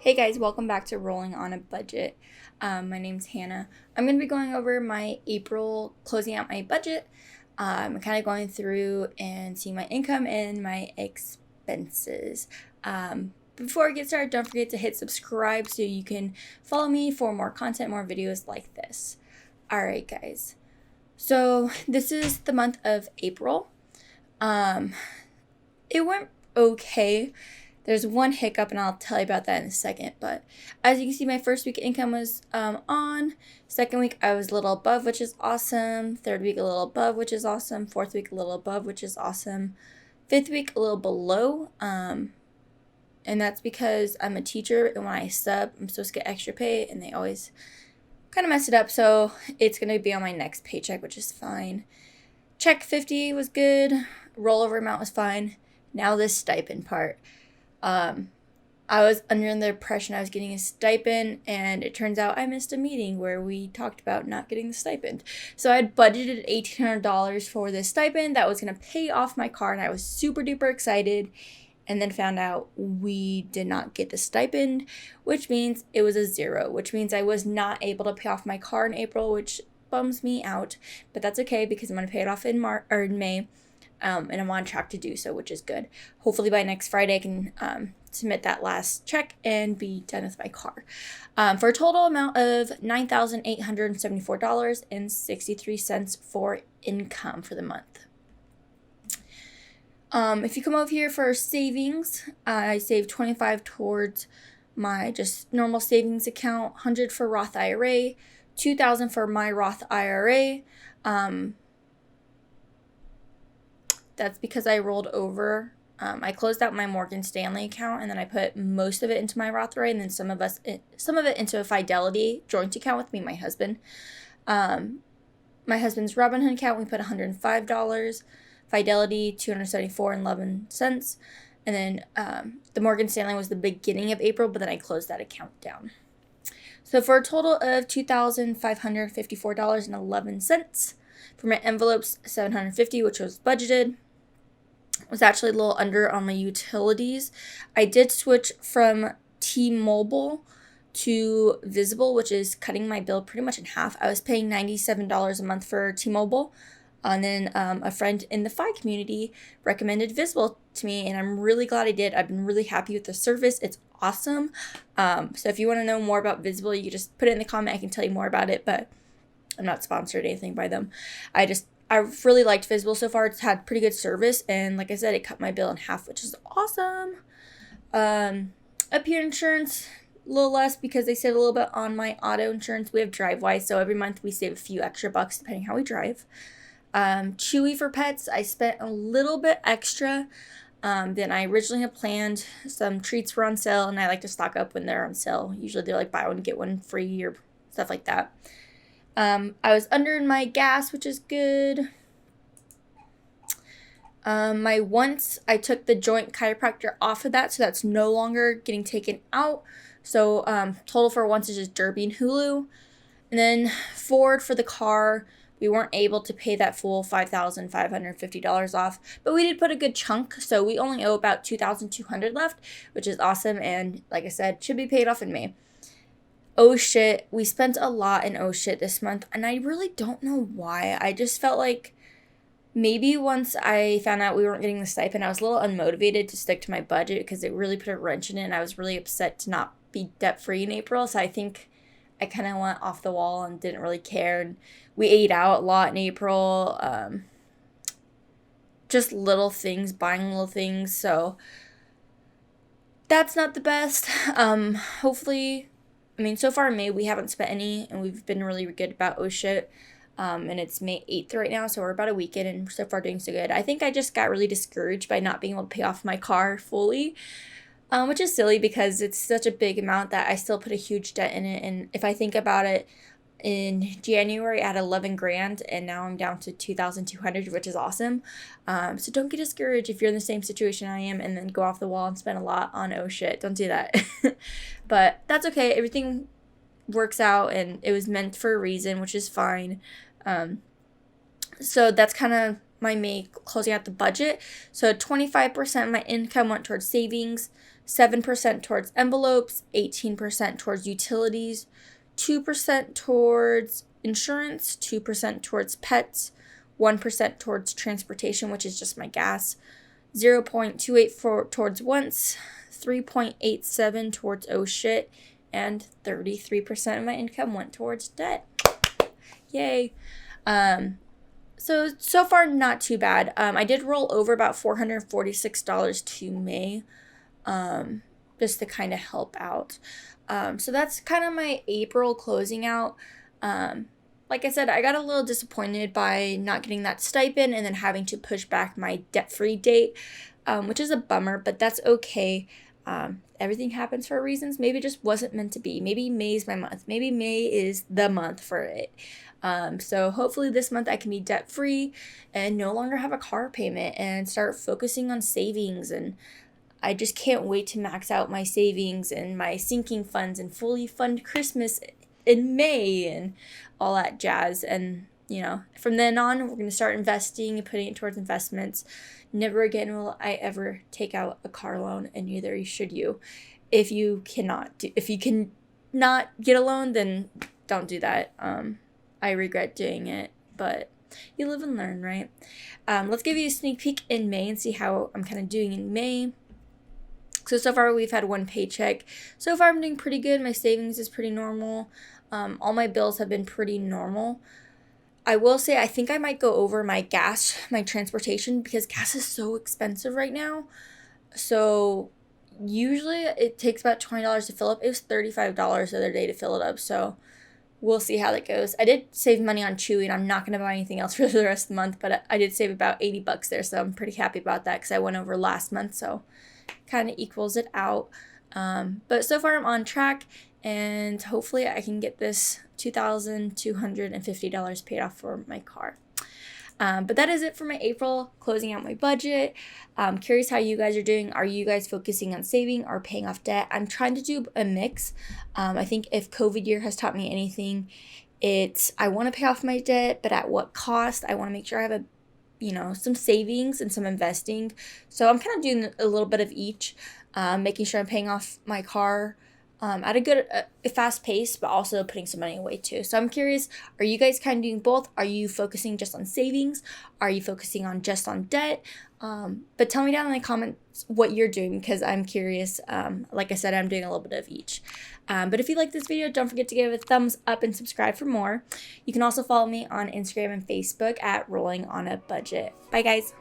Hey guys, welcome back to Rolling on a Budget. My name's Hannah. I'm going to be going over my April, closing out my budget. Kind of going through and seeing my income and my expenses. Before I get started, don't forget to hit subscribe so you can follow me for more content, more videos like this. Alright guys, so this is the month of April. It went okay. There's one hiccup, and I'll tell you about that in a second. But as you can see, my first week income was on. Second week, I was a little above, which is awesome. Third week, a little above, which is awesome. Fourth week, a little above, which is awesome. Fifth week, a little below. And that's because I'm a teacher, and when I sub, I'm supposed to get extra pay, and they always kind of mess it up. So it's going to be on my next paycheck, which is fine. Check 50 was good. Rollover amount was fine. Now this stipend part. I was under the impression I was getting a stipend, and it turns out I missed a meeting where we talked about not getting the stipend. So I had budgeted $1,800 for this stipend that was going to pay off my car, and I was super duper excited, and then found out we did not get the stipend, which means it was a zero, which means I was not able to pay off my car in April, which bums me out, but that's okay because I'm going to pay it off in May. And I'm on track to do so, which is good. Hopefully by next Friday I can submit that last check and be done with my car. For a total amount of $9,874.63 for income for the month. If you come over here for savings, I saved $25 towards my just normal savings account, $100 for Roth IRA, $2,000 for my Roth IRA. That's because I rolled over. I closed out my Morgan Stanley account, and then I put most of it into my Roth IRA, and then some of it into a Fidelity joint account with me and my husband. My husband's Robinhood account, we put $105. Fidelity, $274.11. And then the Morgan Stanley was the beginning of April, but then I closed that account down. So for a total of $2,554.11. For my envelopes, $750, which was budgeted. Was actually a little under on my utilities. I did switch from T-Mobile to Visible, which is cutting my bill pretty much in half. I was paying $97 a month for T-Mobile, and then a friend in the Fi community recommended Visible to me, and I'm really glad I did. I've been really happy with the service. It's awesome. So if you want to know more about Visible, you can just put it in the comment. I can tell you more about it, but I'm not sponsored or anything by them. I've really liked Visible so far. It's had pretty good service, and like I said, it cut my bill in half, which is awesome. Up here, insurance, a little less because they saved a little bit on my auto insurance. We have DriveWise, so every month we save a few extra bucks depending how we drive. Chewy for pets, I spent a little bit extra than I originally had planned. Some treats were on sale, and I like to stock up when they're on sale. Usually they're like buy one, get one free or stuff like that. I was under in my gas, which is good. I took the joint chiropractor off of that, so that's no longer getting taken out. So total for once is just Derby and Hulu. And then Ford for the car, we weren't able to pay that full $5,550 off, but we did put a good chunk, so we only owe about $2,200 left, which is awesome, and like I said, should be paid off in May. Oh shit, we spent a lot in oh shit this month, and I really don't know why. I just felt like maybe once I found out we weren't getting the stipend, I was a little unmotivated to stick to my budget because it really put a wrench in it, and I was really upset to not be debt-free in April, so I think I kind of went off the wall and didn't really care, and we ate out a lot in April, just little things, buying little things, so that's not the best. Hopefully... so far in May, we haven't spent any, and we've been really good about oh shit, and it's May 8th right now, so we're about a week in, and so far doing so good. I think I just got really discouraged by not being able to pay off my car fully, which is silly because it's such a big amount that I still put a huge debt in it, and if I think about it, in January I had 11 grand, and now I'm down to 2,200, which is awesome. So don't get discouraged if you're in the same situation I am and then go off the wall and spend a lot on oh shit. Don't do that. But that's okay. Everything works out, and it was meant for a reason, which is fine. So that's kind of my May closing out the budget. So 25% of my income went towards savings, 7% towards envelopes, 18% towards utilities, 2% towards insurance, 2% towards pets, 1% towards transportation, which is just my gas, 0.28 towards wants, 3.87 towards oh shit, and 33% of my income went towards debt. Yay. So far, not too bad. I did roll over about $446 to May, just to kind of help out. So that's kind of my April closing out. Like I said, I got a little disappointed by not getting that stipend and then having to push back my debt-free date, which is a bummer, but that's okay. Everything happens for reasons. Maybe it just wasn't meant to be. Maybe May's my month. Maybe May is the month for it. So hopefully this month I can be debt-free and no longer have a car payment and start focusing on savings. And I just can't wait to max out my savings and my sinking funds and fully fund Christmas in May and all that jazz. And, you know, from then on, we're going to start investing and putting it towards investments. Never again will I ever take out a car loan, and neither should you. If you cannot get a loan, then don't do that. I regret doing it, but you live and learn, right? Let's give you a sneak peek in May and see how I'm kind of doing in May. So far we've had one paycheck. So far I'm doing pretty good. My savings is pretty normal. All my bills have been pretty normal. I will say I think I might go over my transportation, because gas is so expensive right now. So usually it takes about $20 to fill up. It was $35 the other day to fill it up. So we'll see how that goes. I did save money on Chewy, and I'm not going to buy anything else for the rest of the month, but I did save about $80 there. So I'm pretty happy about that because I went over last month. So kind of equals it out. But so far I'm on track, and hopefully I can get this $2,250 paid off for my car. But that is it for my April, closing out my budget. Curious how you guys are doing. Are you guys focusing on saving or paying off debt? I'm trying to do a mix. I think if COVID year has taught me anything, I want to pay off my debt, but at what cost? I want to make sure I have some savings and some investing. So I'm kind of doing a little bit of each, making sure I'm paying off my car at a good, fast pace, but also putting some money away too. So I'm curious, are you guys kind of doing both? Are you focusing just on savings? Are you focusing on just on debt? But tell me down in the comments what you're doing, because I'm curious. Like I said, I'm doing a little bit of each. But if you like this video, don't forget to give it a thumbs up and subscribe for more. You can also follow me on Instagram and Facebook at Rolling on a Budget. Bye guys.